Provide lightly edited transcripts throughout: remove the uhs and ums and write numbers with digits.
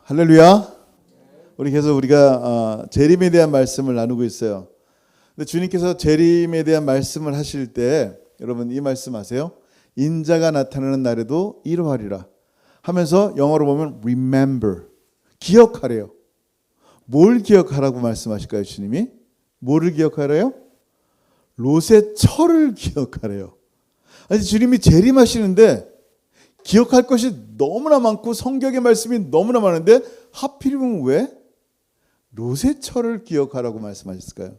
할렐루야. 우리 계속 우리가 재림에 대한 말씀을 나누고 있어요. 근데 주님께서 재림에 대한 말씀을 하실 때 여러분 이 말씀 아세요? 인자가 나타나는 날에도 이러하리라 하면서 영어로 보면 remember, 기억하래요. 뭘 기억하라고 말씀하실까요? 주님이 뭐를 기억하래요? 롯의 철을 기억하래요. 아니 주님이 재림하시는데 기억할 것이 너무나 많고 성경의 말씀이 너무나 많은데 하필이면 왜 롯의 철을 기억하라고 말씀하셨을까요?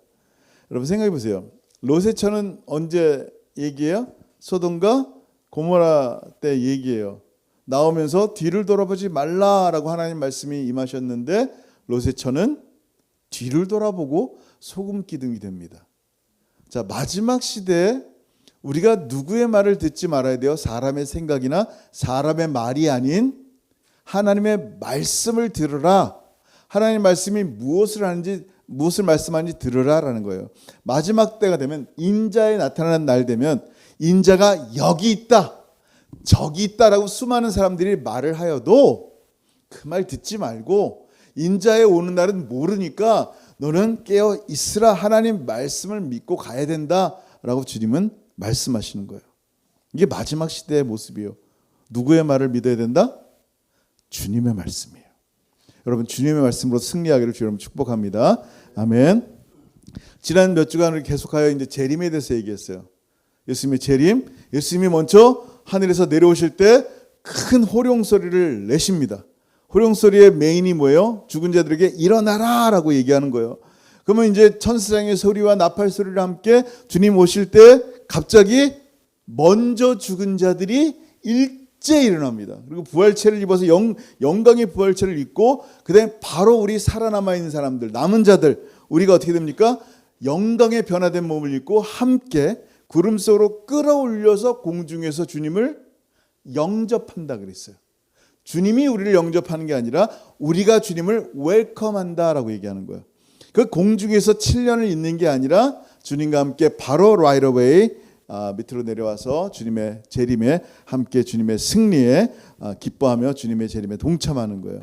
여러분 생각해 보세요. 롯의 철은 언제 얘기해요? 소돔과 고모라 때 얘기해요. 나오면서 뒤를 돌아보지 말라라고 하나님 말씀이 임하셨는데 롯의 철은 뒤를 돌아보고 소금 기둥이 됩니다. 자, 마지막 시대에 우리가 누구의 말을 듣지 말아야 돼요? 사람의 생각이나 사람의 말이 아닌 하나님의 말씀을 들으라. 하나님의 말씀이 무엇을 하는지, 무엇을 말씀하는지 들으라라는 거예요. 마지막 때가 되면, 인자에 나타나는 날 되면 인자가 여기 있다, 저기 있다라고 수많은 사람들이 말을 하여도 그 말 듣지 말고 인자에 오는 날은 모르니까 너는 깨어 있으라. 하나님 말씀을 믿고 가야 된다라고 주님은 말씀하시는 거예요. 이게 마지막 시대의 모습이에요. 누구의 말을 믿어야 된다? 주님의 말씀이에요. 여러분 주님의 말씀으로 승리하기를 주 여러분 축복합니다. 아멘. 지난 몇 주간 계속하여 이제 재림에 대해서 얘기했어요. 예수님의 재림, 예수님이 먼저 하늘에서 내려오실 때 큰 호령 소리를 내십니다. 호령 소리의 메인이 뭐예요? 죽은 자들에게 일어나라라고 얘기하는 거예요. 그러면 이제 천사장의 소리와 나팔 소리를 함께 주님 오실 때 갑자기 먼저 죽은 자들이 일제히 일어납니다. 그리고 부활체를 입어서 영광의 부활체를 입고 그다음에 바로 우리 살아남아 있는 사람들, 남은 자들, 우리가 어떻게 됩니까? 영광의 변화된 몸을 입고 함께 구름 속으로 끌어올려서 공중에서 주님을 영접한다 그랬어요. 주님이 우리를 영접하는 게 아니라 우리가 주님을 웰컴한다라고 얘기하는 거예요. 그 공중에서 7년을 있는 게 아니라 주님과 함께 바로 right away 밑으로 내려와서 주님의 재림에 함께 주님의 승리에 기뻐하며 주님의 재림에 동참하는 거예요.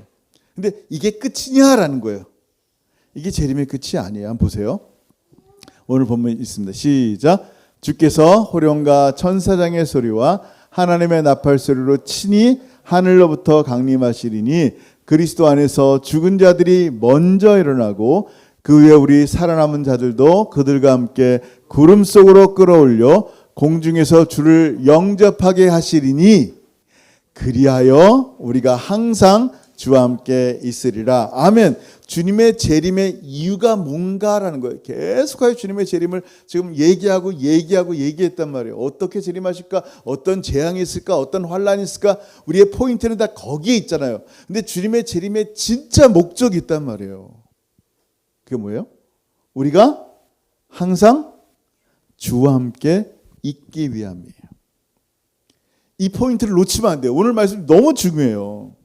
근데 이게 끝이냐라는 거예요. 이게 재림의 끝이 아니에요. 한번 보세요. 오늘 본문 있습니다. 시작. 주께서 호령과 천사장의 소리와 하나님의 나팔 소리로 친히 하늘로부터 강림하시리니 그리스도 안에서 죽은 자들이 먼저 일어나고 그 후에 우리 살아남은 자들도 그들과 함께 구름 속으로 끌어올려 공중에서 주를 영접하게 하시리니 그리하여 우리가 항상 주와 함께 있으리라. 아멘. 주님의 재림의 이유가 뭔가라는 거예요. 계속하여 주님의 재림을 지금 얘기했단 말이에요. 어떻게 재림하실까? 어떤 재앙이 있을까? 어떤 환란이 있을까? 우리의 포인트는 다 거기에 있잖아요. 근데 주님의 재림의 진짜 목적이 있단 말이에요. 그게 뭐예요? 우리가 항상 주와 함께 있기 위함이에요. 이 포인트를 놓치면 안 돼요. 오늘 말씀 너무 중요해요.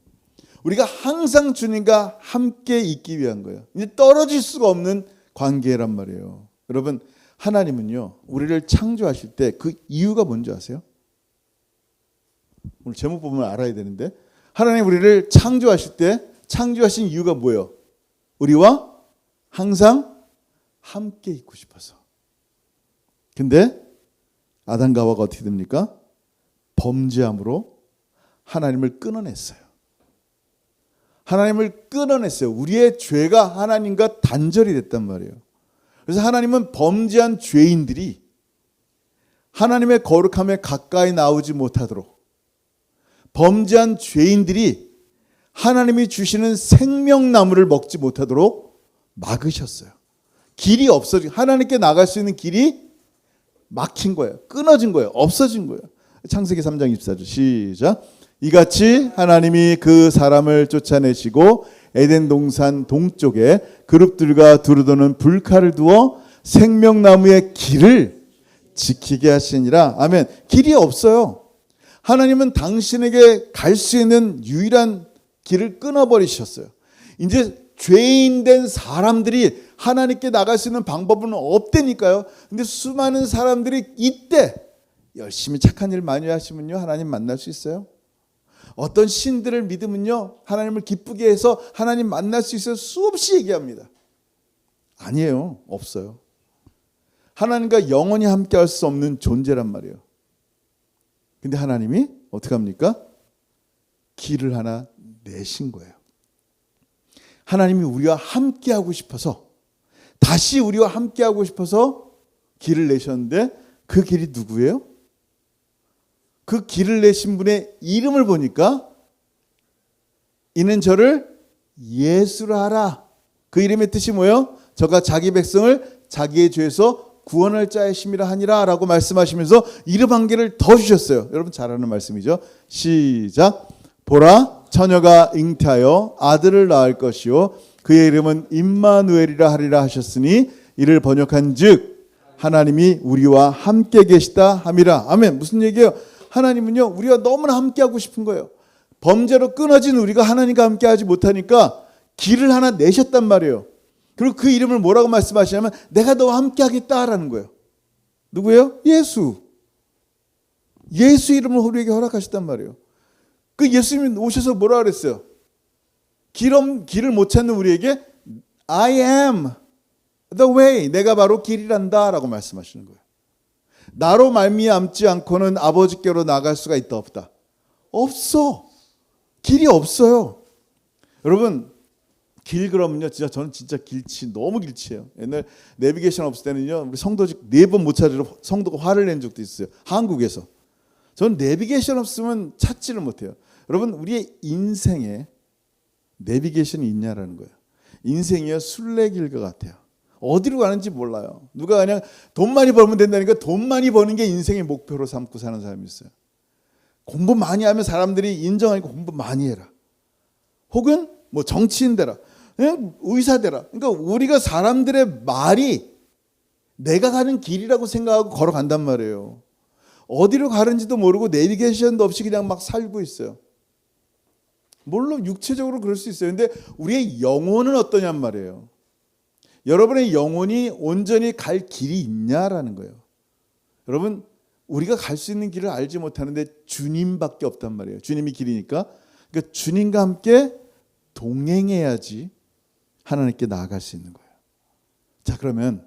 우리가 항상 주님과 함께 있기 위한 거예요. 이제 떨어질 수가 없는 관계란 말이에요. 여러분 하나님은요 우리를 창조하실 때 그 이유가 뭔지 아세요? 오늘 제목 보면 알아야 되는데 하나님 우리를 창조하실 때 창조하신 이유가 뭐예요? 우리와 항상 함께 있고 싶어서. 근데 아담과 하와가 어떻게 됩니까? 범죄함으로 하나님을 끊어냈어요. 하나님을 끊어냈어요. 우리의 죄가 하나님과 단절이 됐단 말이에요. 그래서 하나님은 범죄한 죄인들이 하나님의 거룩함에 가까이 나오지 못하도록, 범죄한 죄인들이 하나님이 주시는 생명나무를 먹지 못하도록 막으셨어요. 길이 없어지고 하나님께 나갈 수 있는 길이 막힌 거예요. 끊어진 거예요. 없어진 거예요. 창세기 3장 24절 시작. 이같이 하나님이 그 사람을 쫓아내시고 에덴 동산 동쪽에 그룹들과 두루도는 불칼을 두어 생명나무의 길을 지키게 하시니라. 아멘. 길이 없어요. 하나님은 당신에게 갈 수 있는 유일한 길을 끊어버리셨어요. 이제 죄인 된 사람들이 하나님께 나갈 수 있는 방법은 없다니까요. 근데 수많은 사람들이 이때 열심히 착한 일 많이 하시면요 하나님 만날 수 있어요. 어떤 신들을 믿으면요 하나님을 기쁘게 해서 하나님 만날 수 있어서 수없이 얘기합니다. 아니에요. 없어요. 하나님과 영원히 함께할 수 없는 존재란 말이에요. 근데 하나님이 어떻게 합니까? 길을 하나 내신 거예요. 하나님이 우리와 함께하고 싶어서, 다시 우리와 함께하고 싶어서 길을 내셨는데 그 길이 누구예요? 그 길을 내신 분의 이름을 보니까 이는 저를 예수라 하라. 그 이름의 뜻이 뭐예요? 저가 자기 백성을 자기의 죄에서 구원할 자이심이라 하니라 라고 말씀하시면서 이름 한 개를 더 주셨어요. 여러분 잘 아는 말씀이죠. 시작. 보라 처녀가 잉태하여 아들을 낳을 것이요 그의 이름은 임마누엘이라 하리라 하셨으니 이를 번역한 즉 하나님이 우리와 함께 계시다 함이라. 아멘. 무슨 얘기예요? 하나님은요 우리와 너무나 함께하고 싶은 거예요. 범죄로 끊어진 우리가 하나님과 함께하지 못하니까 길을 하나 내셨단 말이에요. 그리고 그 이름을 뭐라고 말씀하시냐면 내가 너와 함께하겠다라는 거예요. 누구예요? 예수. 예수 이름을 우리에게 허락하셨단 말이에요. 그 예수님이 오셔서 뭐라 그랬어요? 길을 못 찾는 우리에게 I am the way, 내가 바로 길이란다 라고 말씀하시는 거예요. 나로 말미암지 않고는 아버지께로 나갈 수가 있다 없다? 없어. 길이 없어요. 여러분 길 그러면요 저는 진짜 길치 너무 길치예요. 옛날 내비게이션 없을 때는요 우리 성도직 4번 못 찾으러 성도가 화를 낸 적도 있어요. 한국에서. 저는 내비게이션 없으면 찾지를 못해요. 여러분 우리의 인생에 내비게이션이 있냐라는 거예요. 인생이요 순례길과 같아요. 어디로 가는지 몰라요. 누가 그냥 돈 많이 벌면 된다니까 돈 많이 버는 게 인생의 목표로 삼고 사는 사람이 있어요. 공부 많이 하면 사람들이 인정하니까 공부 많이 해라. 혹은 뭐 정치인 되라. 그냥 의사 되라. 그러니까 우리가 사람들의 말이 내가 가는 길이라고 생각하고 걸어간단 말이에요. 어디로 가는지도 모르고 내비게이션도 없이 그냥 막 살고 있어요. 물론 육체적으로 그럴 수 있어요. 근데 우리의 영혼은 어떠냔 말이에요. 여러분의 영혼이 온전히 갈 길이 있냐라는 거예요. 여러분 우리가 갈 수 있는 길을 알지 못하는데 주님밖에 없단 말이에요. 주님이 길이니까. 그러니까 주님과 함께 동행해야지 하나님께 나아갈 수 있는 거예요. 자 그러면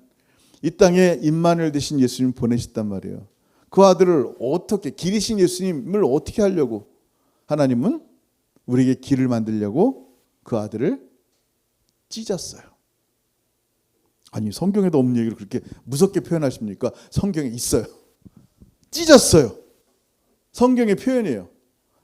이 땅에 임마누엘 되신 예수님 보내셨단 말이에요. 그 아들을 어떻게 길이신 예수님을 어떻게 하려고 하나님은 우리에게 길을 만들려고 그 아들을 찢었어요. 아니 성경에도 없는 얘기를 그렇게 무섭게 표현하십니까? 성경에 있어요. 찢었어요. 성경의 표현이에요.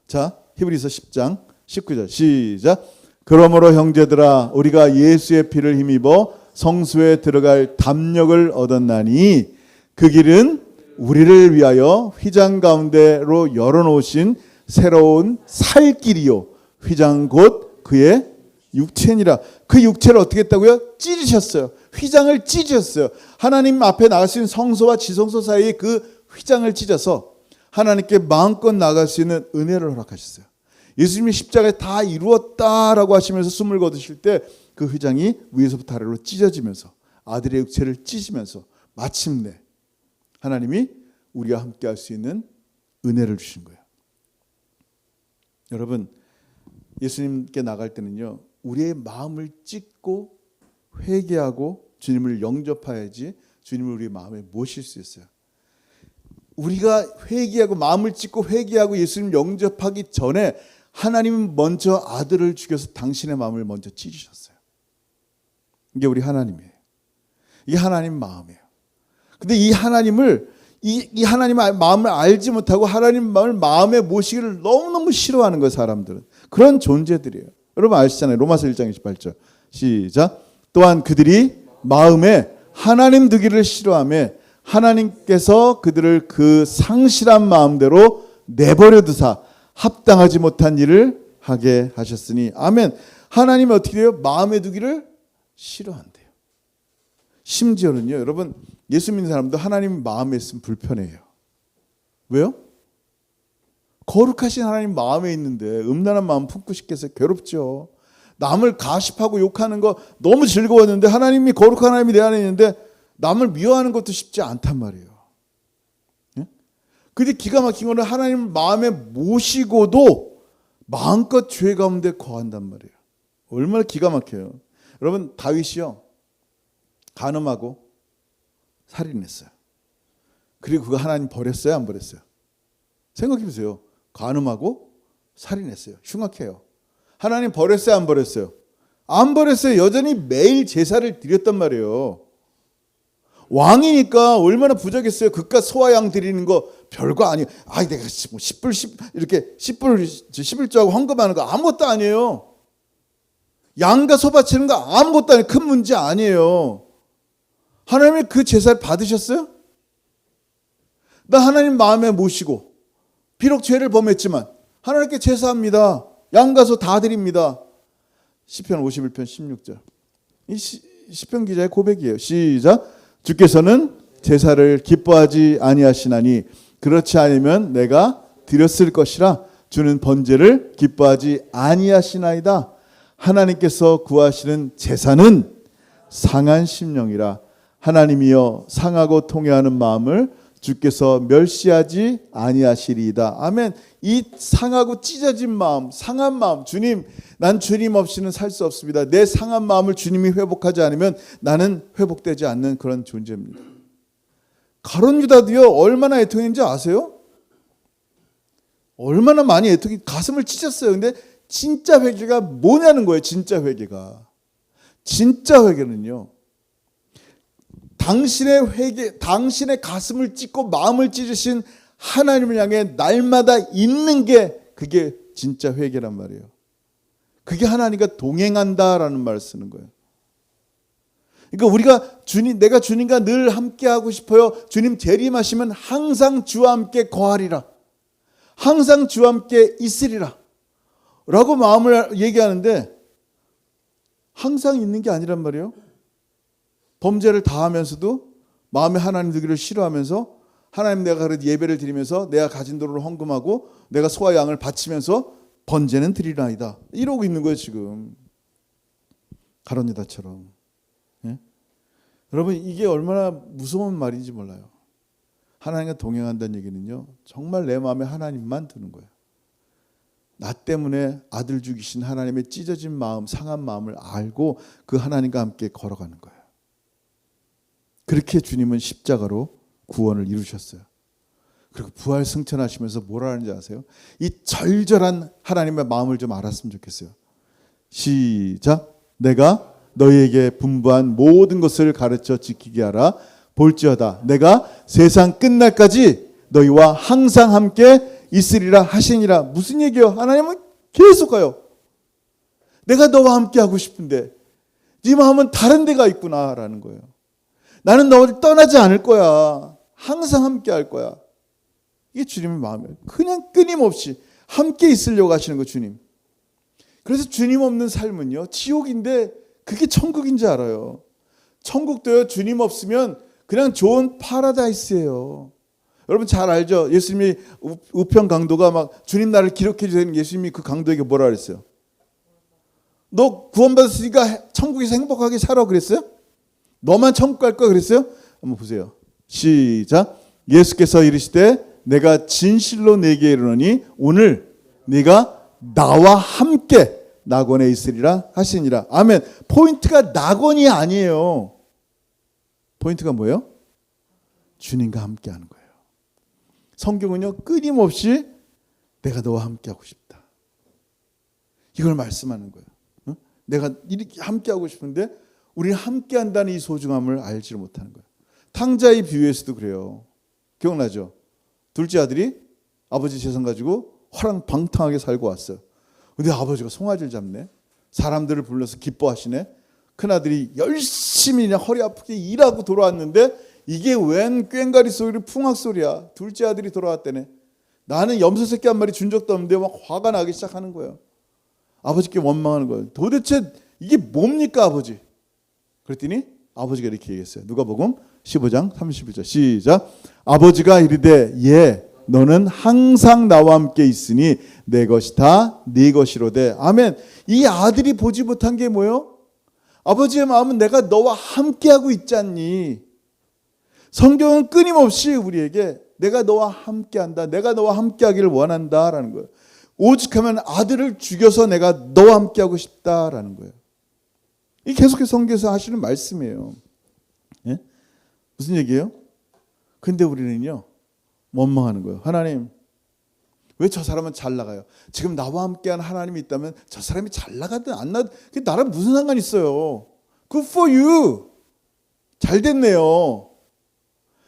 자 히브리서 10장 19절 시작. 그러므로 형제들아 우리가 예수의 피를 힘입어 성소에 들어갈 담력을 얻었나니 그 길은 우리를 위하여 휘장 가운데로 열어놓으신 새로운 살 길이요 휘장 곧 그의 육체니라. 그 육체를 어떻게 했다고요? 찢으셨어요. 휘장을 찢으셨어요. 하나님 앞에 나갈 수 있는 성소와 지성소 사이에 그 휘장을 찢어서 하나님께 마음껏 나갈 수 있는 은혜를 허락하셨어요. 예수님이 십자가에 다 이루었다라고 하시면서 숨을 거두실 때 그 휘장이 위에서부터 아래로 찢어지면서 아들의 육체를 찢으면서 마침내 하나님이 우리와 함께 할 수 있는 은혜를 주신 거예요. 여러분 예수님께 나갈 때는요 우리의 마음을 찢고 회개하고 주님을 영접해야지 주님을 우리 마음에 모실 수 있어요. 우리가 회개하고 마음을 찢고 회개하고 예수님 영접하기 전에 하나님은 먼저 아들을 죽여서 당신의 마음을 먼저 찢으셨어요. 이게 우리 하나님이에요. 이게 하나님 마음이에요. 근데 이 하나님을 이 하나님의 마음을 알지 못하고 하나님 마음을 마음에 모시기를 너무너무 싫어하는 거예요. 사람들은. 그런 존재들이에요. 여러분 아시잖아요. 로마서 1장 28절 시작. 또한 그들이 마음에 하나님 두기를 싫어하며 하나님께서 그들을 그 상실한 마음대로 내버려 두사 합당하지 못한 일을 하게 하셨으니 아멘. 하나님이 어떻게 해요? 마음에 두기를 싫어한대요. 심지어는요 여러분 예수 믿는 사람도 하나님 마음에 있으면 불편해요. 왜요? 거룩하신 하나님 마음에 있는데 음란한 마음 품고 싶겠어요? 괴롭죠. 남을 가십하고 욕하는 거 너무 즐거웠는데 하나님이 거룩한 하나님이 내 안에 있는데 남을 미워하는 것도 쉽지 않단 말이에요. 예? 근데 기가 막힌 거는 하나님 마음에 모시고도 마음껏 죄 가운데 거한단 말이에요. 얼마나 기가 막혀요. 여러분, 다윗이요, 간음하고 살인했어요. 그리고 그거 하나님 버렸어요, 안 버렸어요? 생각해 보세요. 간음하고 살인했어요. 흉악해요. 하나님 버렸어요, 안 버렸어요? 안 버렸어요. 여전히 매일 제사를 드렸단 말이에요. 왕이니까 얼마나 부족했어요. 그깟 소와 양 드리는 거 별거 아니에요. 아, 내가 10불 이렇게 10불 11조하고 헌금하는 거 아무것도 아니에요. 양과 소 바치는 거 아무것도 아니에요. 큰 문제 아니에요. 하나님이 그 제사를 받으셨어요? 나 하나님 마음에 모시고 비록 죄를 범했지만 하나님께 제사합니다. 양과 소 다 드립니다. 시편 51편 16절. 이 시편 기자의 고백이에요. 시작. 주께서는 제사를 기뻐하지 아니하시나니 그렇지 않으면 내가 드렸을 것이라. 주는 번제를 기뻐하지 아니하시나이다. 하나님께서 구하시는 제사는 상한 심령이라. 하나님이여 상하고 통회하는 마음을 주께서 멸시하지 아니하시리이다. 아멘. 이 상하고 찢어진 마음, 상한 마음, 주님, 난 주님 없이는 살 수 없습니다. 내 상한 마음을 주님이 회복하지 않으면 나는 회복되지 않는 그런 존재입니다. 가룟 유다도요, 얼마나 애통했는지 아세요? 얼마나 많이 가슴을 찢었어요. 근데 진짜 회개가 뭐냐는 거예요. 진짜 회개가. 진짜 회개는요, 당신의 회개, 당신의 가슴을 찢고 마음을 찢으신 하나님을 향해 날마다 있는 게 그게 진짜 회개란 말이에요. 그게 하나님과 동행한다라는 말을 쓰는 거예요. 그러니까 우리가 내가 주님과 늘 함께하고 싶어요. 주님 재림하시면 항상 주와 함께 거하리라. 항상 주와 함께 있으리라. 라고 마음을 얘기하는데 항상 있는 게 아니란 말이에요. 범죄를 다 하면서도 마음에 하나님 두기를 싫어하면서 하나님 내가 그래도 예배를 드리면서 내가 가진 돈을 헌금하고 내가 소와 양을 바치면서 번제는 드리나이다. 이러고 있는 거예요 지금. 가룟 유다처럼. 예? 여러분, 이게 얼마나 무서운 말인지 몰라요. 하나님과 동행한다는 얘기는요, 정말 내 마음에 하나님만 두는 거예요. 나 때문에 아들 죽이신 하나님의 찢어진 마음, 상한 마음을 알고 그 하나님과 함께 걸어가는 거예요. 그렇게 주님은 십자가로 구원을 이루셨어요. 그리고 부활 승천하시면서 뭐라 하는지 아세요? 이 절절한 하나님의 마음을 좀 알았으면 좋겠어요. 시작. 내가 너희에게 분부한 모든 것을 가르쳐 지키게 하라. 볼지어다 내가 세상 끝날까지 너희와 항상 함께 있으리라 하시니라. 무슨 얘기예요? 하나님은 계속 가요. 내가 너와 함께 하고 싶은데 네 마음은 다른 데가 있구나라는 거예요. 나는 너를 떠나지 않을 거야. 항상 함께 할 거야. 이게 주님의 마음이에요. 그냥 끊임없이 함께 있으려고 하시는 거 주님. 그래서 주님 없는 삶은요, 지옥인데 그게 천국인 줄 알아요. 천국도요, 주님 없으면 그냥 좋은 파라다이스예요. 여러분 잘 알죠? 예수님이 우편 강도가 막 주님 나를 기록해 주세요. 예수님이 그 강도에게 뭐라 그랬어요? 너 구원받았으니까 천국에서 행복하게 살아 그랬어요? 너만 천국 갈 거야 그랬어요? 한번 보세요. 시작. 예수께서 이르시되 내가 진실로 네게 이르노니 오늘 네가 나와 함께 낙원에 있으리라 하시니라. 아멘. 포인트가 낙원이 아니에요. 포인트가 뭐예요? 주님과 함께 하는 거예요. 성경은요, 끊임없이 내가 너와 함께 하고 싶다. 이걸 말씀하는 거예요. 내가 이렇게 함께 하고 싶은데 우리는 함께 한다는 이 소중함을 알지를 못하는 거예요. 탕자의 비유에서도 그래요. 기억나죠? 둘째 아들이 아버지 재산 가지고 화랑방탕하게 살고 왔어요. 근데 아버지가 송아지를 잡네. 사람들을 불러서 기뻐하시네. 큰아들이 열심히 그냥 허리 아프게 일하고 돌아왔는데 이게 웬 꽹가리 소리, 풍악 소리야. 둘째 아들이 돌아왔대네. 나는 염소 새끼 한 마리 준 적도 없는데 막 화가 나기 시작하는 거예요. 아버지께 원망하는 거예요. 도대체 이게 뭡니까 아버지? 그랬더니 아버지가 이렇게 얘기했어요. 누가복음 15장 31절 시작. 아버지가 이르되 예 너는 항상 나와 함께 있으니 내 것이 다 네 것이로되. 아멘. 이 아들이 보지 못한 게 뭐예요? 아버지의 마음은 내가 너와 함께하고 있지 않니? 성경은 끊임없이 우리에게 내가 너와 함께한다, 내가 너와 함께하기를 원한다라는 거예요. 오죽하면 아들을 죽여서 내가 너와 함께하고 싶다라는 거예요. 이 계속해서 성경에서 하시는 말씀이에요. 예? 무슨 얘기예요? 근데 우리는요, 원망하는 거예요. 하나님, 왜 저 사람은 잘 나가요? 지금 나와 함께하는 하나님이 있다면 저 사람이 잘 나가든 안 나가든 그게 나랑 무슨 상관이 있어요? Good for you. 잘 됐네요.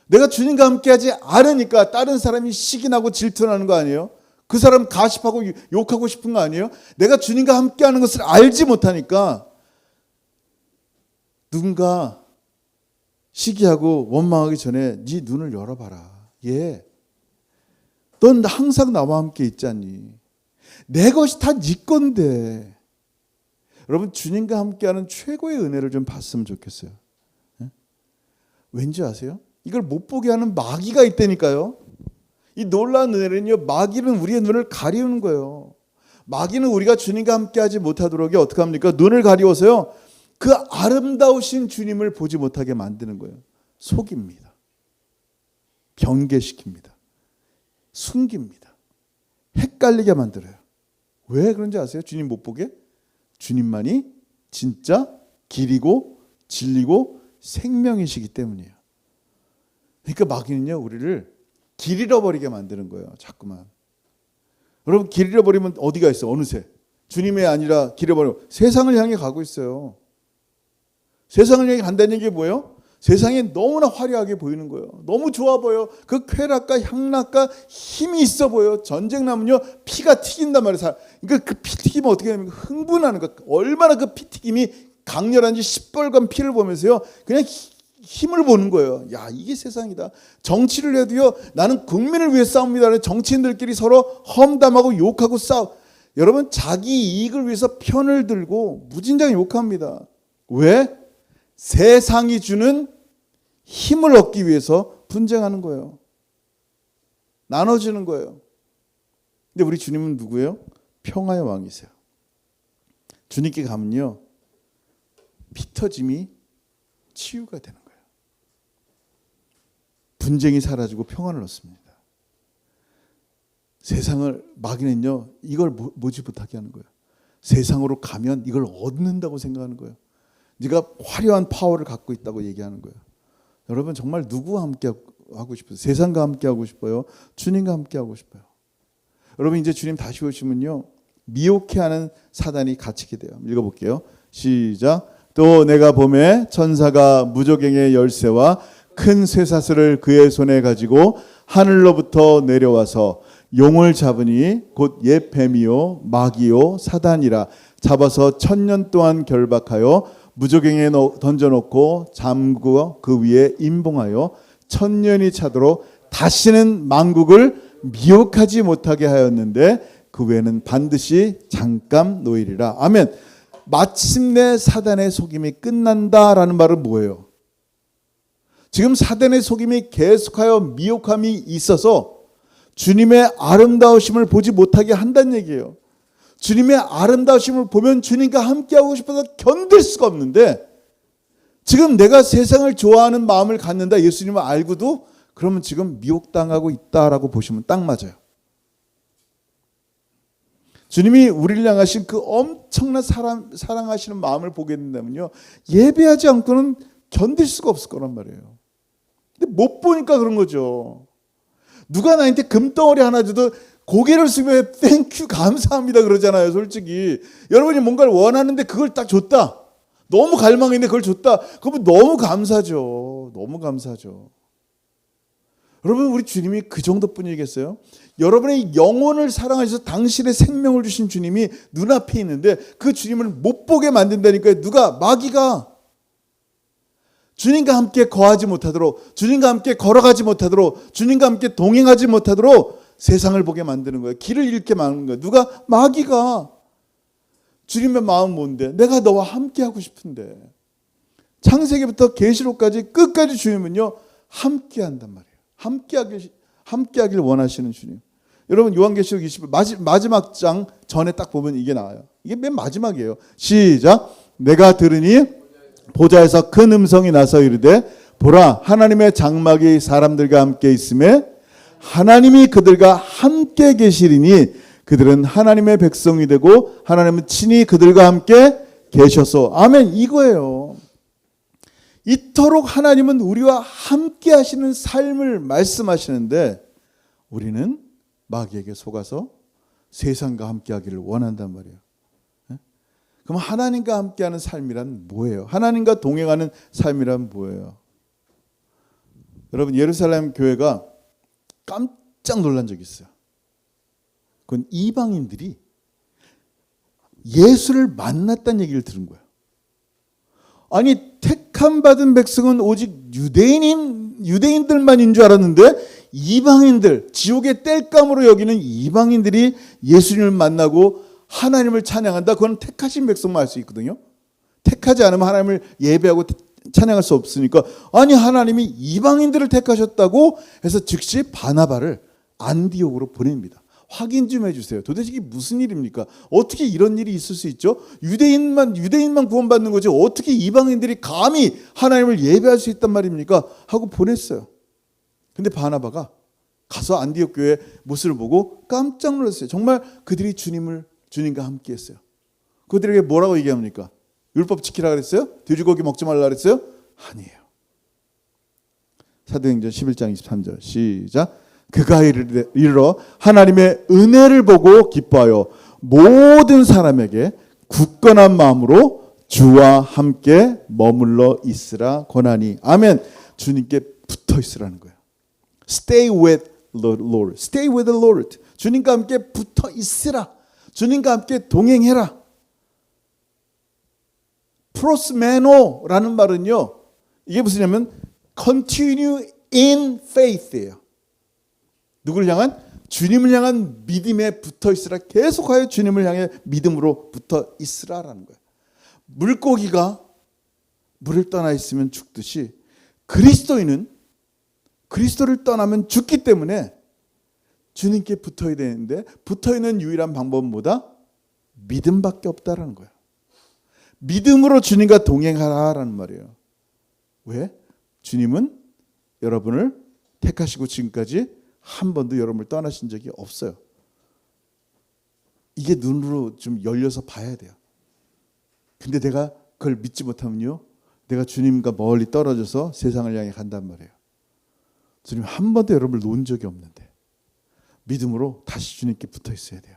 내가 주님과 함께하지 않으니까 다른 사람이 시기나고 질투나는 거 아니에요? 그 사람 가십하고 욕하고 싶은 거 아니에요? 내가 주님과 함께하는 것을 알지 못하니까 누군가 시기하고 원망하기 전에 네 눈을 열어봐라. 예, 넌 항상 나와 함께 있지 않니? 내 것이 다 네 건데. 여러분, 주님과 함께하는 최고의 은혜를 좀 봤으면 좋겠어요. 예? 왠지 아세요? 이걸 못 보게 하는 마귀가 있다니까요. 이 놀라운 은혜는요, 마귀는 우리의 눈을 가리우는 거예요. 마귀는 우리가 주님과 함께하지 못하도록 어떻게 합니까? 눈을 가리워서요, 그 아름다우신 주님을 보지 못하게 만드는 거예요. 속입니다. 경계시킵니다. 숨깁니다. 헷갈리게 만들어요. 왜 그런지 아세요? 주님 못 보게? 주님만이 진짜 길이고 진리고 생명이시기 때문이에요. 그러니까 마귀는요, 우리를 길 잃어버리게 만드는 거예요. 자꾸만. 여러분, 길 잃어버리면 어디가 있어? 어느새 주님이 아니라 길 잃어버리면 세상을 향해 가고 있어요. 세상을 향해 간다는 게 뭐예요? 세상이 너무나 화려하게 보이는 거예요. 너무 좋아 보여. 그 쾌락과 향락과 힘이 있어 보여. 전쟁 나면요, 피가 튀긴단 말이에요. 그러니까 그 피 튀기면 어떻게 됩니까? 흥분하는 거. 얼마나 그 피 튀김이 강렬한지 시뻘건 피를 보면서요, 그냥 힘을 보는 거예요. 야, 이게 세상이다. 정치를 해도요, 나는 국민을 위해 싸웁니다. 정치인들끼리 서로 험담하고 욕하고 싸워. 여러분, 자기 이익을 위해서 편을 들고 무진장 욕합니다. 왜? 세상이 주는 힘을 얻기 위해서 분쟁하는 거예요. 나눠주는 거예요. 근데 우리 주님은 누구예요? 평화의 왕이세요. 주님께 가면요, 피 터짐이 치유가 되는 거예요. 분쟁이 사라지고 평안을 얻습니다. 세상을, 마귀는요, 이걸 모지 못하게 하는 거예요. 세상으로 가면 이걸 얻는다고 생각하는 거예요. 네가 화려한 파워를 갖고 있다고 얘기하는 거예요. 여러분, 정말 누구와 함께 하고 싶어요? 세상과 함께 하고 싶어요? 주님과 함께 하고 싶어요? 여러분, 이제 주님 다시 오시면요, 미혹해하는 사단이 갇히게 돼요. 읽어볼게요. 시작. 또 내가 보매 천사가 무저갱의 열쇠와 큰 쇠사슬을 그의 손에 가지고 하늘로부터 내려와서 용을 잡으니 곧 옛 뱀이요 마귀요 사단이라 잡아서 1000년 동안 결박하여 무저갱에 던져놓고 잠그어 그 위에 임봉하여 1000년이 차도록 다시는 만국을 미혹하지 못하게 하였는데 그 외에는 반드시 잠깐 노일이라. 아멘. 마침내 사단의 속임이 끝난다라는 말은 뭐예요? 지금 사단의 속임이 계속하여 미혹함이 있어서 주님의 아름다우심을 보지 못하게 한다는 얘기예요. 주님의 아름다우심을 보면 주님과 함께하고 싶어서 견딜 수가 없는데, 지금 내가 세상을 좋아하는 마음을 갖는다 예수님을 알고도 그러면 지금 미혹당하고 있다라고 보시면 딱 맞아요. 주님이 우리를 향하신 그 엄청난 사랑하시는 마음을 보게 된다면요, 예배하지 않고는 견딜 수가 없을 거란 말이에요. 근데 못 보니까 그런 거죠. 누가 나한테 금덩어리 하나 줘도 고개를 숙여 땡큐 감사합니다 그러잖아요. 솔직히 여러분이 뭔가를 원하는데 그걸 딱 줬다, 너무 갈망했는데 그걸 줬다, 그러면 너무 감사죠. 너무 감사죠. 여러분, 우리 주님이 그 정도뿐이겠어요? 여러분의 영혼을 사랑하셔서 당신의 생명을 주신 주님이 눈앞에 있는데 그 주님을 못 보게 만든다니까요. 누가? 마귀가. 주님과 함께 거하지 못하도록, 주님과 함께 걸어가지 못하도록, 주님과 함께 동행하지 못하도록 세상을 보게 만드는 거예요. 길을 잃게 만드는 거예요. 누가? 마귀가. 주님의 마음은 뭔데? 내가 너와 함께 하고 싶은데. 창세기부터 계시록까지 끝까지 주님은요, 함께 한단 말이에요. 함께하길 원하시는 주님. 여러분, 요한계시록 20 마지막 장 전에 딱 보면 이게 나와요. 이게 맨 마지막이에요. 시작. 내가 들으니 보좌에서 큰 음성이 나서 이르되 보라, 하나님의 장막이 사람들과 함께 있음에 하나님이 그들과 함께 계시리니 그들은 하나님의 백성이 되고 하나님은 친히 그들과 함께 계셔서. 아멘. 이거예요. 이토록 하나님은 우리와 함께 하시는 삶을 말씀하시는데 우리는 마귀에게 속아서 세상과 함께 하기를 원한단 말이에요. 그럼 하나님과 함께하는 삶이란 뭐예요? 하나님과 동행하는 삶이란 뭐예요? 여러분, 예루살렘 교회가 깜짝 놀란 적이 있어요. 그건 이방인들이 예수를 만났다는 얘기를 들은 거예요. 아니, 택함 받은 백성은 오직 유대인들만인 줄 알았는데 이방인들, 지옥의 땔감으로 여기는 이방인들이 예수님을 만나고 하나님을 찬양한다. 그건 택하신 백성만 할 수 있거든요. 택하지 않으면 하나님을 예배하고 찬양할 수 없으니까, 아니 하나님이 이방인들을 택하셨다고 해서 즉시 바나바를 안디옥으로 보냅니다. 확인 좀 해주세요. 도대체 이게 무슨 일입니까? 어떻게 이런 일이 있을 수 있죠? 유대인만 구원받는 거지 어떻게 이방인들이 감히 하나님을 예배할 수 있단 말입니까? 하고 보냈어요. 근데 바나바가 가서 안디옥 교회 모습을 보고 깜짝 놀랐어요. 정말 그들이 주님과 함께 했어요. 그들에게 뭐라고 얘기합니까? 율법 지키라 그랬어요? 돼지고기 먹지 말라 그랬어요? 아니에요. 사도행전 11장 23절 시작. 그가 이르러 하나님의 은혜를 보고 기뻐하여 모든 사람에게 굳건한 마음으로 주와 함께 머물러 있으라 권하니. 아멘. 주님께 붙어 있으라는 거예요. Stay with the Lord. Stay with the Lord. 주님과 함께 붙어 있으라. 주님과 함께 동행해라. 프로스메노라는 말은요, 이게 무슨냐면 continue in faith예요. 누구를 향한? 주님을 향한 믿음에 붙어 있으라. 계속하여 주님을 향해 믿음으로 붙어 있으라라는 거예요. 물고기가 물을 떠나 있으면 죽듯이 그리스도인은 그리스도를 떠나면 죽기 때문에 주님께 붙어야 되는데 붙어 있는 유일한 방법은 뭐다? 믿음밖에 없다라는 거예요. 믿음으로 주님과 동행하라라는 말이에요. 왜? 주님은 여러분을 택하시고 지금까지 한 번도 여러분을 떠나신 적이 없어요. 이게 눈으로 좀 열려서 봐야 돼요. 근데 내가 그걸 믿지 못하면요, 내가 주님과 멀리 떨어져서 세상을 향해 간단 말이에요. 주님 한 번도 여러분을 놓은 적이 없는데 믿음으로 다시 주님께 붙어 있어야 돼요.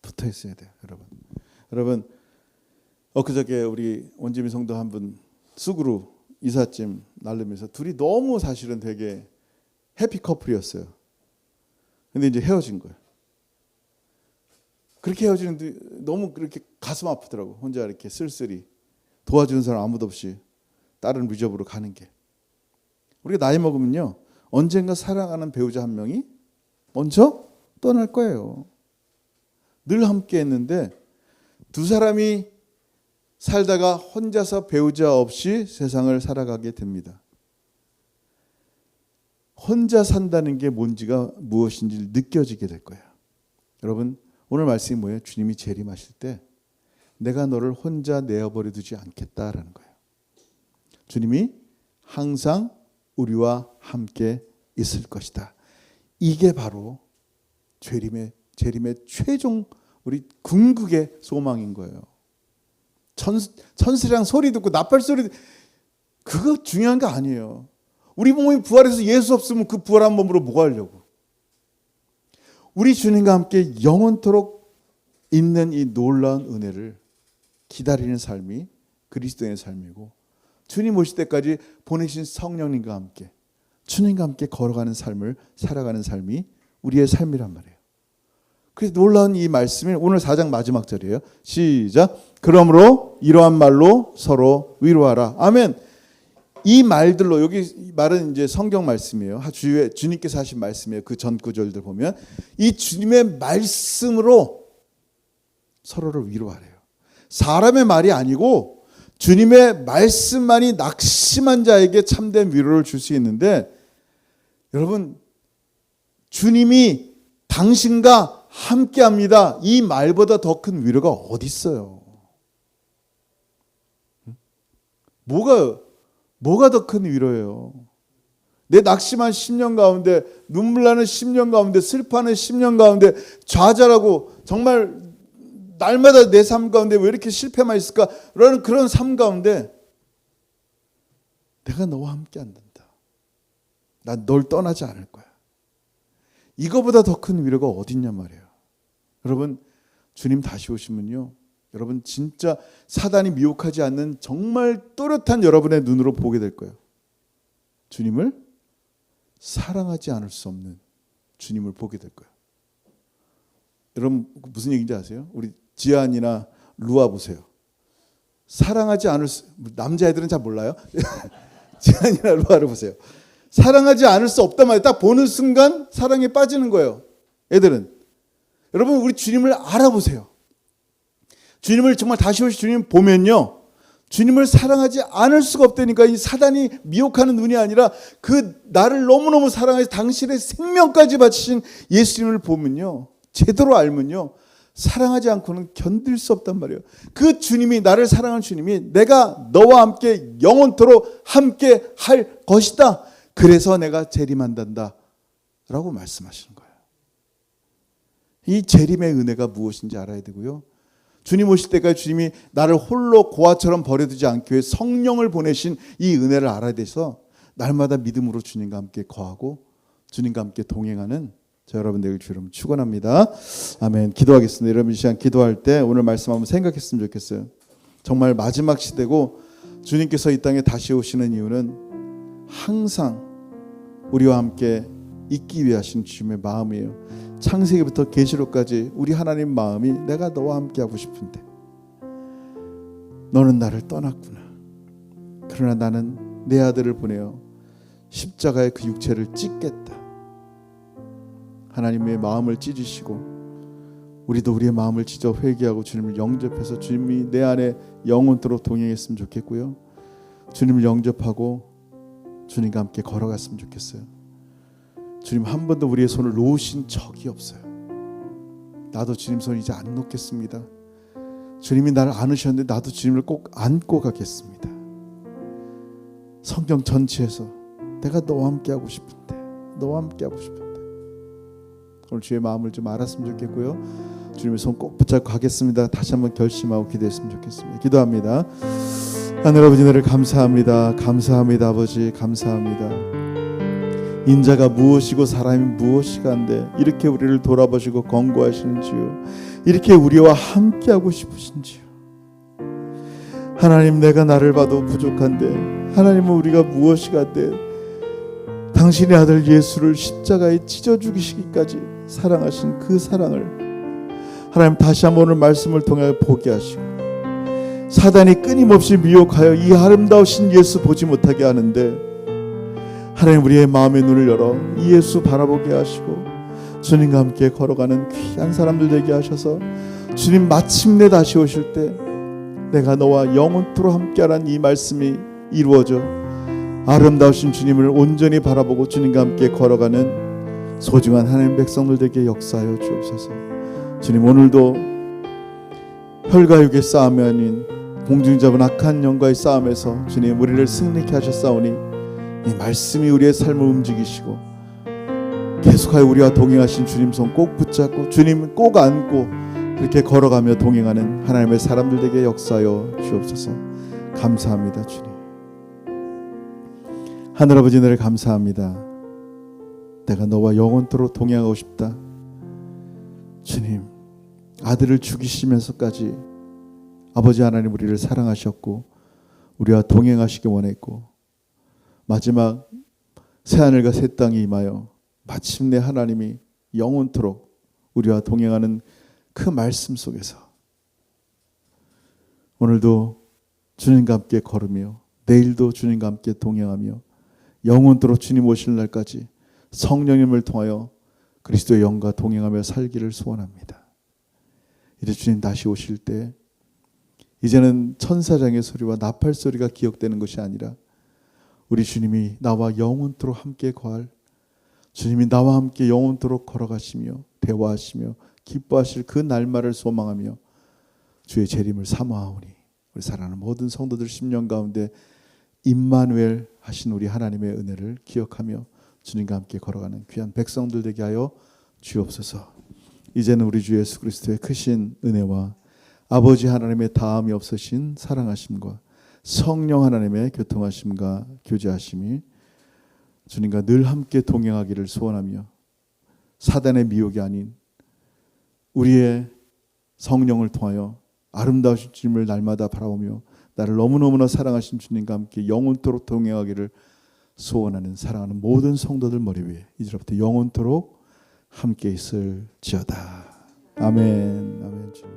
붙어 있어야 돼요, 여러분. 여러분, 엊그저께 우리 원지미 성도 한 분 쑥으로 이삿짐 나르면서 둘이 너무 사실은 되게 해피 커플이었어요. 근데 이제 헤어진 거예요. 그렇게 헤어지는데 너무 그렇게 가슴 아프더라고. 혼자 이렇게 쓸쓸히 도와주는 사람 아무도 없이 다른 리조브로 가는 게. 우리가 나이 먹으면요, 언젠가 사랑하는 배우자 한 명이 먼저 떠날 거예요. 늘 함께 했는데 두 사람이 살다가 혼자서 배우자 없이 세상을 살아가게 됩니다. 혼자 산다는 게 뭔지가 무엇인지 느껴지게 될 거예요. 여러분, 오늘 말씀이 뭐예요? 주님이 재림하실 때 내가 너를 혼자 내어버려 두지 않겠다라는 거예요. 주님이 항상 우리와 함께 있을 것이다. 이게 바로 재림의 최종 우리 궁극의 소망인 거예요. 천사랑 소리 듣고 나팔 소리 그거 중요한 거 아니에요. 우리 몸이 부활해서 예수 없으면 그 부활한 몸으로 뭐 하려고. 우리 주님과 함께 영원토록 있는 이 놀라운 은혜를 기다리는 삶이 그리스도의 삶이고, 주님 오실 때까지 보내신 성령님과 함께 주님과 함께 걸어가는 삶을 살아가는 삶이 우리의 삶이란 말이에요. 그래서 놀라운 이 말씀이 오늘 4장 마지막 절이에요. 시작. 그러므로 이러한 말로 서로 위로하라. 아멘. 이 말들로, 여기 말은 이제 성경 말씀이에요. 주님께서 하신 말씀이에요. 그 전 구절들 보면 이 주님의 말씀으로 서로를 위로하래요. 사람의 말이 아니고 주님의 말씀만이 낙심한 자에게 참된 위로를 줄 수 있는데, 여러분, 주님이 당신과 함께합니다. 이 말보다 더 큰 위로가 어디 있어요? 뭐가 더 큰 위로예요? 내 낙심한 10년 가운데, 눈물 나는 10년 가운데, 슬퍼하는 10년 가운데, 좌절하고 정말 날마다 내 삶 가운데 왜 이렇게 실패만 있을까? 라는 그런 삶 가운데 내가 너와 함께 안 된다. 난 널 떠나지 않을 거야. 이거보다 더 큰 위로가 어딨냐 말이에요. 여러분, 주님 다시 오시면요, 여러분 진짜 사단이 미혹하지 않는 정말 또렷한 여러분의 눈으로 보게 될 거예요. 주님을 사랑하지 않을 수 없는 주님을 보게 될 거예요. 여러분 무슨 얘기인지 아세요? 우리 지안이나 루아 보세요. 사랑하지 않을 수, 남자애들은 잘 몰라요. 지안이나 루아를 보세요. 사랑하지 않을 수 없단 말이에요. 딱 보는 순간 사랑에 빠지는 거예요. 애들은. 여러분 우리 주님을 알아보세요. 주님을 정말 다시 오실 주님 보면요, 주님을 사랑하지 않을 수가 없다니까. 이 사단이 미혹하는 눈이 아니라 그 나를 너무너무 사랑해서 당신의 생명까지 바치신 예수님을 보면요, 제대로 알면요, 사랑하지 않고는 견딜 수 없단 말이에요. 그 주님이, 나를 사랑하는 주님이 내가 너와 함께 영원토록 함께 할 것이다. 그래서 내가 재림한단다 라고 말씀하시는 거예요. 이 재림의 은혜가 무엇인지 알아야 되고요, 주님 오실 때까지 주님이 나를 홀로 고아처럼 버려두지 않기 위해 성령을 보내신 이 은혜를 알아야 돼서 날마다 믿음으로 주님과 함께 거하고 주님과 함께 동행하는 저 여러분 되길 주로 축원합니다. 아멘. 기도하겠습니다. 여러분 이 시간 기도할 때 오늘 말씀 한번 생각했으면 좋겠어요. 정말 마지막 시대고 주님께서 이 땅에 다시 오시는 이유는 항상 우리와 함께 있기 위해 하신 주님의 마음이에요. 창세기부터 계시록까지 우리 하나님 마음이 내가 너와 함께 하고 싶은데 너는 나를 떠났구나. 그러나 나는 내 아들을 보내어 십자가의 그 육체를 찢겠다. 하나님의 마음을 찢으시고 우리도 우리의 마음을 찢어 회개하고 주님을 영접해서 주님이 내 안에 영원토록 동행했으면 좋겠고요, 주님을 영접하고 주님과 함께 걸어갔으면 좋겠어요. 주님 한 번도 우리의 손을 놓으신 적이 없어요. 나도 주님 손 이제 안 놓겠습니다. 주님이 나를 안으셨는데 나도 주님을 꼭 안고 가겠습니다. 성경 전체에서 내가 너와 함께 하고 싶은데, 너와 함께 하고 싶은데, 오늘 주의 마음을 좀 알았으면 좋겠고요, 주님의 손 꼭 붙잡고 가겠습니다. 다시 한번 결심하고 기도했으면 좋겠습니다. 기도합니다. 하늘 아버지, 너를 감사합니다. 감사합니다. 아버지 감사합니다. 인자가 무엇이고 사람이 무엇이간데 이렇게 우리를 돌아보시고 권고하시는지요, 이렇게 우리와 함께하고 싶으신지요. 하나님, 내가 나를 봐도 부족한데 하나님은 우리가 무엇이간데 당신의 아들 예수를 십자가에 찢어 죽이시기까지 사랑하신 그 사랑을 하나님 다시 한번 오늘 말씀을 통해 보게 하시고, 사단이 끊임없이 미혹하여 이 아름다우신 예수 보지 못하게 하는데 하나님 우리의 마음의 눈을 열어 이 예수 바라보게 하시고 주님과 함께 걸어가는 귀한 사람들 되게 하셔서 주님 마침내 다시 오실 때 내가 너와 영원토록 함께하라는 이 말씀이 이루어져 아름다우신 주님을 온전히 바라보고 주님과 함께 걸어가는 소중한 하나님 백성들 되게 역사하여 주옵소서. 주님, 오늘도 혈과 육의 싸움이 아닌 공중잡은 악한 영과의 싸움에서 주님 우리를 승리케 하셨사오니 이 말씀이 우리의 삶을 움직이시고 계속하여 우리와 동행하신 주님 손 꼭 붙잡고 주님 꼭 안고 그렇게 걸어가며 동행하는 하나님의 사람들 되게 역사하여 주옵소서. 감사합니다. 주님, 하늘아버지, 너를 감사합니다. 내가 너와 영원토록 동행하고 싶다. 주님, 아들을 죽이시면서까지 아버지 하나님 우리를 사랑하셨고 우리와 동행하시기 원했고 마지막 새하늘과 새 땅이 임하여 마침내 하나님이 영원토록 우리와 동행하는 그 말씀 속에서 오늘도 주님과 함께 걸으며 내일도 주님과 함께 동행하며 영원토록 주님 오실 날까지 성령님을 통하여 그리스도의 영과 동행하며 살기를 소원합니다. 이제 주님 다시 오실 때 이제는 천사장의 소리와 나팔 소리가 기억되는 것이 아니라 우리 주님이 나와 영원토록 함께 거할, 주님이 나와 함께 영원토록 걸어가시며 대화하시며 기뻐하실 그 날말을 소망하며 주의 재림을 사모하오니 우리 사랑하는 모든 성도들 10년 가운데 임마누엘 하신 우리 하나님의 은혜를 기억하며 주님과 함께 걸어가는 귀한 백성들 되게 하여 주옵소서. 이제는 우리 주 예수 그리스도의 크신 은혜와 아버지 하나님의 다함이 없으신 사랑하심과 성령 하나님의 교통하심과 교제하심이 주님과 늘 함께 동행하기를 소원하며 사단의 미혹이 아닌 우리의 성령을 통하여 아름다우신 주님을 날마다 바라보며 나를 너무너무나 사랑하신 주님과 함께 영원토록 동행하기를 소원하는 사랑하는 모든 성도들 머리 위에 이제부터 영원토록 함께 있을지어다. 아멘. 아멘.